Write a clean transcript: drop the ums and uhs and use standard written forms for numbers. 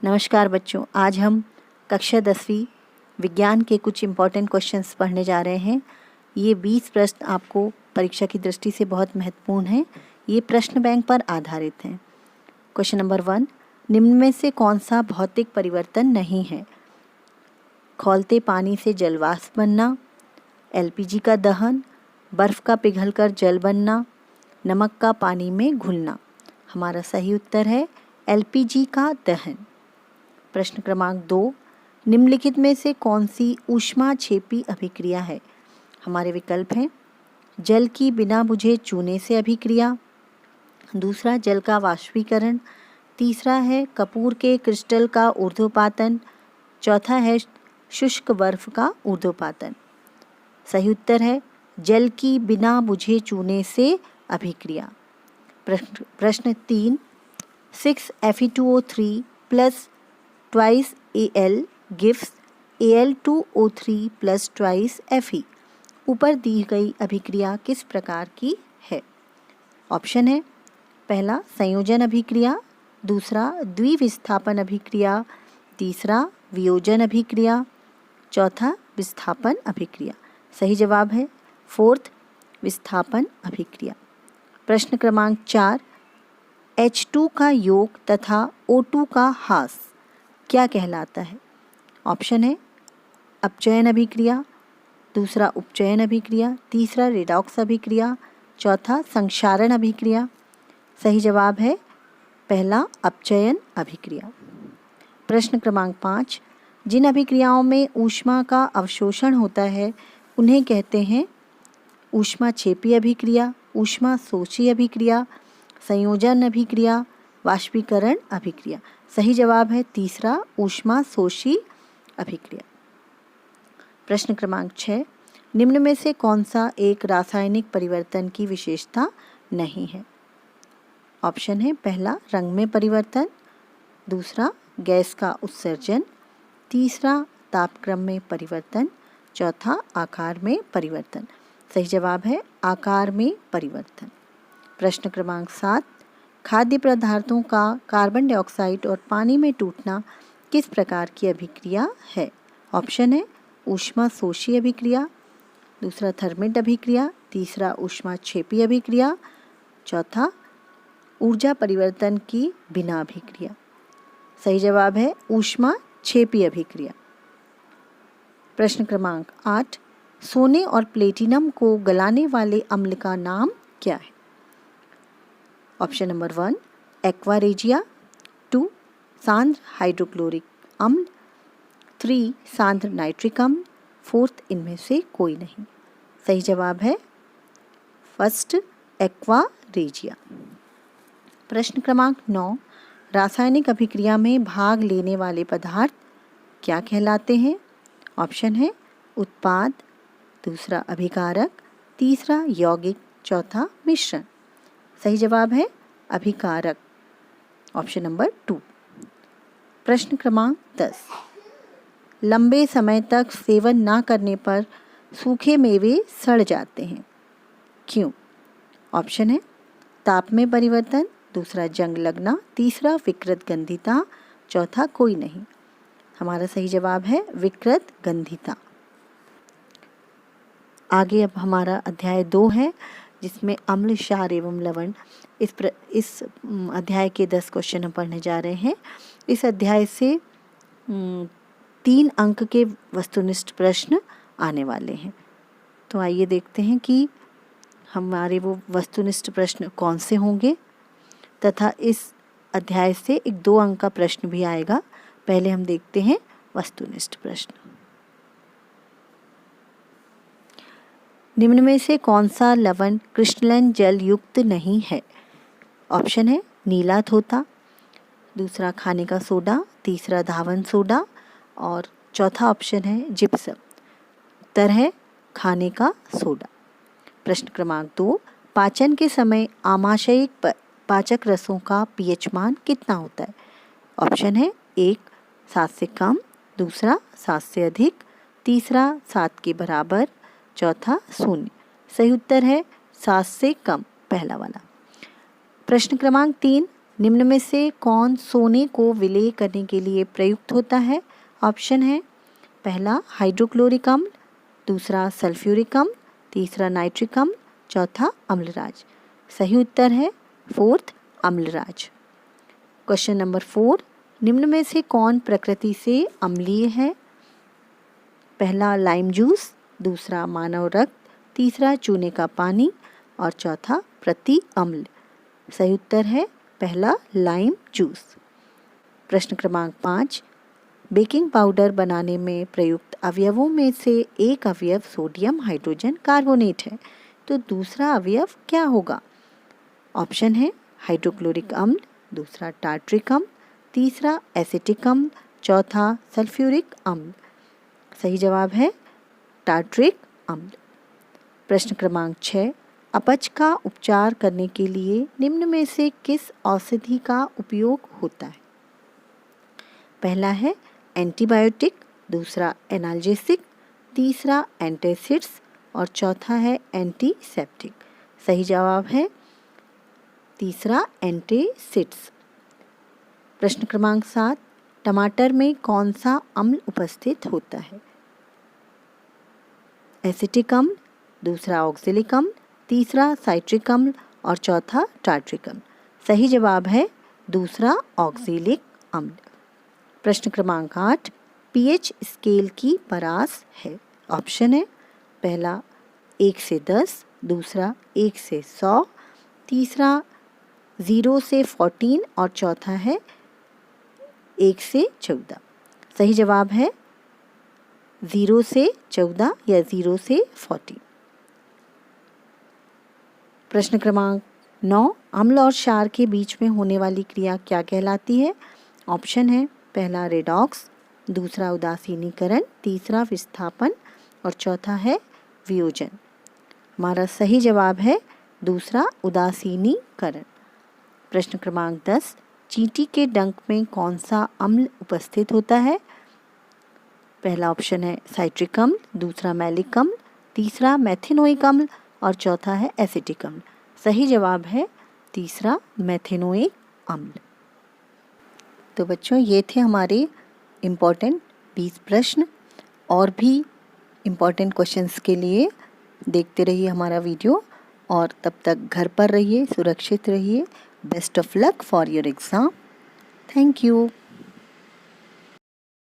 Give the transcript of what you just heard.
नमस्कार बच्चों, आज हम कक्षा 10वीं विज्ञान के कुछ इम्पॉर्टेंट क्वेश्चंस पढ़ने जा रहे हैं। ये 20 प्रश्न आपको परीक्षा की दृष्टि से बहुत महत्वपूर्ण हैं। ये प्रश्न बैंक पर आधारित हैं। क्वेश्चन नंबर 1, निम्न में से कौन सा भौतिक परिवर्तन नहीं है? खौलते पानी से जलवाष्प बनना, एलपीजी का दहन, बर्फ़ का पिघलकर जल बनना, नमक का पानी में घुलना। हमारा सही उत्तर है एलपीजी का दहन। प्रश्न क्रमांक 2, निम्नलिखित में से कौन सी ऊष्माक्षेपी अभिक्रिया है? हमारे विकल्प हैं जल की बिना बुझे चूने से अभिक्रिया, दूसरा जल का वाष्पीकरण, तीसरा है कपूर के क्रिस्टल का ऊर्ध्वपातन, चौथा है शुष्क बर्फ का ऊर्ध्वपातन। सही उत्तर है जल की बिना बुझे चूने से अभिक्रिया। प्रश्न 3, 6Fe2O3 plus twice Al gives Al2O3 plus twice Fe। ऊपर दी गई अभिक्रिया किस प्रकार की है? ऑप्शन है पहला संयोजन अभिक्रिया, दूसरा द्विविस्थापन अभिक्रिया, तीसरा वियोजन अभिक्रिया, चौथा विस्थापन अभिक्रिया। सही जवाब है फोर्थ विस्थापन अभिक्रिया। प्रश्न क्रमांक 4, H2 का योग तथा O2 का ह्रास क्या कहलाता है? ऑप्शन है अपचयन अभिक्रिया, दूसरा उपचयन अभिक्रिया, तीसरा रिडॉक्स अभिक्रिया, चौथा संक्षारण अभिक्रिया। सही जवाब है पहला अपचयन अभिक्रिया। प्रश्न क्रमांक 5, जिन अभिक्रियाओं में ऊष्मा का अवशोषण होता है उन्हें कहते हैं ऊष्माक्षेपी अभिक्रिया, ऊष्मा शोषी अभिक्रिया, संयोजन अभिक्रिया, वाष्पीकरण अभिक्रिया। सही जवाब है तीसरा ऊष्मा शोषी अभिक्रिया। प्रश्न क्रमांक 6, निम्न में से कौन सा एक रासायनिक परिवर्तन की विशेषता नहीं है? ऑप्शन है पहला रंग में परिवर्तन, दूसरा गैस का उत्सर्जन, तीसरा तापक्रम में परिवर्तन, चौथा आकार में परिवर्तन। सही जवाब है आकार में परिवर्तन। प्रश्न क्रमांक 7, खाद्य पदार्थों का कार्बन डाइऑक्साइड और पानी में टूटना किस प्रकार की अभिक्रिया है? ऑप्शन है ऊष्मा शोषी अभिक्रिया, दूसरा थर्मिट अभिक्रिया, तीसरा ऊष्माक्षेपी अभिक्रिया, चौथा ऊर्जा परिवर्तन की बिना अभिक्रिया। सही जवाब है ऊष्माक्षेपी अभिक्रिया। प्रश्न क्रमांक 8, सोने और प्लेटिनम को गलाने वाले अम्ल का नाम क्या है? ऑप्शन नंबर 1 एक्वा रेजिया, 2 सांद्र हाइड्रोक्लोरिक अम्ल, 3 सांद्र नाइट्रिक अम्ल, 4 इनमें से कोई नहीं। सही जवाब है फर्स्ट एक्वा रेजिया। प्रश्न क्रमांक 9, रासायनिक अभिक्रिया में भाग लेने वाले पदार्थ क्या कहलाते हैं? ऑप्शन है उत्पाद, दूसरा अभिकारक, तीसरा यौगिक, चौथा मिश्रण। सही जवाब है अभिकारक, ऑप्शन नंबर 2। प्रश्न क्रमांक 10, लंबे समय तक सेवन ना करने पर सूखे मेवे सड़ जाते हैं, क्यों? ऑप्शन है ताप में परिवर्तन, दूसरा जंग लगना, तीसरा विकृत गंधिता, चौथा कोई नहीं। हमारा सही जवाब है विकृत गंधिता। आगे अब हमारा अध्याय 2 है जिसमें अम्ल, क्षार एवं लवण। इस अध्याय के 10 क्वेश्चन हम पढ़ने जा रहे हैं। इस अध्याय से 3 अंक के वस्तुनिष्ठ प्रश्न आने वाले हैं। तो आइए देखते हैं कि हमारे वो वस्तुनिष्ठ प्रश्न कौन से होंगे तथा इस अध्याय से एक 2 अंक का प्रश्न भी आएगा। पहले हम देखते हैं वस्तुनिष्ठ प्रश्न। निम्न में से कौन सा लवण क्रिस्टलन जल युक्त नहीं है? ऑप्शन है नीला थोथा, दूसरा खाने का सोडा, तीसरा धावन सोडा और चौथा ऑप्शन है जिप्सम। उत्तर है खाने का सोडा। प्रश्न क्रमांक 2, पाचन के समय आमाशयिक पाचक रसों का पीएच मान कितना होता है? ऑप्शन है 1 7 से कम, दूसरा 7 से अधिक, तीसरा 7 के बराबर, चौथा 0। सही उत्तर है 7 से कम, पहला वाला। प्रश्न क्रमांक 3, निम्न में से कौन सोने को विलेय करने के लिए प्रयुक्त होता है? ऑप्शन है पहला हाइड्रोक्लोरिक अम्ल, दूसरा सल्फ्यूरिक अम्ल, तीसरा नाइट्रिक अम्ल, चौथा अम्लराज। सही उत्तर है फोर्थ अम्लराज। क्वेश्चन नंबर 4, निम्न में से कौन प्रकृति से अम्लीय है? पहला लाइम जूस, दूसरा मानव रक्त, तीसरा चूने का पानी और चौथा प्रति अम्ल। सही उत्तर है पहला लाइम जूस। प्रश्न क्रमांक 5, बेकिंग पाउडर बनाने में प्रयुक्त अवयवों में से एक अवयव सोडियम हाइड्रोजन कार्बोनेट है, तो दूसरा अवयव क्या होगा? ऑप्शन है हाइड्रोक्लोरिक अम्ल, दूसरा टार्ट्रिक अम्ल, तीसरा एसिटिक अम्ल, चौथा सल्फ्यूरिक अम्ल। सही जवाब है टार्ट्रिक अम्ल। प्रश्न क्रमांक 6, अपच का उपचार करने के लिए निम्न में से किस औषधि का उपयोग होता है? पहला है एंटीबायोटिक, दूसरा एनाल्जेसिक, तीसरा एंटासिड्स और चौथा है एंटीसेप्टिक। सही जवाब है तीसरा एंटासिड्स। प्रश्न क्रमांक 7, टमाटर में कौन सा अम्ल उपस्थित होता है? एसिटिक अम्ल, दूसरा ऑक्जेलिक अम्ल, तीसरा साइट्रिक अम्ल और चौथा टार्ट्रिक अम्ल। सही जवाब है दूसरा ऑक्जेलिक अम्ल। प्रश्न क्रमांक 8, पीएच स्केल की परास है। ऑप्शन है पहला 1 से 10, दूसरा 1 से 100, तीसरा 0 से 14 और चौथा है 1 से 14। सही जवाब है 0 से 14 या 0 से 14। प्रश्न क्रमांक 9, अम्ल और क्षार के बीच में होने वाली क्रिया क्या कहलाती है? ऑप्शन है पहला रेडॉक्स, दूसरा उदासीनीकरण, तीसरा विस्थापन और चौथा है वियोजन। हमारा सही जवाब है दूसरा उदासीनीकरण। प्रश्न क्रमांक 10, चींटी के डंक में कौन सा अम्ल उपस्थित होता है? पहला ऑप्शन है साइट्रिक अम्ल, दूसरा मैलिक अम्ल, तीसरा मेथिनोइक अम्ल और चौथा है एसिटिक अम्ल। सही जवाब है तीसरा मेथिनोइक अम्ल। तो बच्चों ये थे हमारे इम्पॉर्टेंट 20 प्रश्न। और भी इम्पॉर्टेंट क्वेश्चंस के लिए देखते रहिए हमारा वीडियो और तब तक घर पर रहिए, सुरक्षित रहिए। Best of luck for your exam. Thank you.